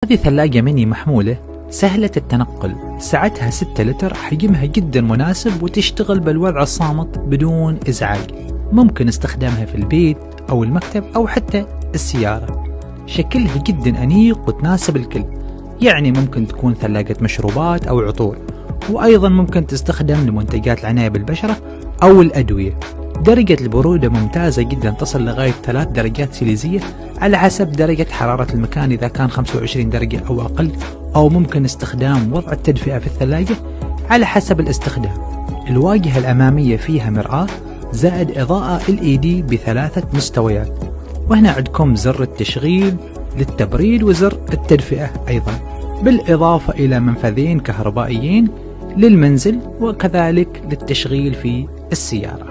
هذه ثلاجة ميني محمولة سهلة التنقل، سعتها 6 لتر، حجمها جدا مناسب وتشتغل بالوضع الصامت بدون إزعاج. ممكن استخدامها في البيت أو المكتب أو حتى السيارة. شكلها جدا أنيق وتناسب الكل، يعني ممكن تكون ثلاجة مشروبات أو عطور، وأيضا ممكن تستخدم لمنتجات العناية بالبشرة أو الأدوية. درجة البرودة ممتازة جدا، تصل لغاية 3 درجات سيليزية على حسب درجة حرارة المكان، إذا كان 25 درجة أو أقل، أو ممكن استخدام وضع التدفئة في الثلاجة على حسب الاستخدام. الواجهة الأمامية فيها مرآة زائد إضاءة LED ب3 مستويات، وهنا عندكم زر التشغيل للتبريد وزر التدفئة أيضا، بالإضافة إلى منفذين كهربائيين للمنزل وكذلك للتشغيل في السيارة.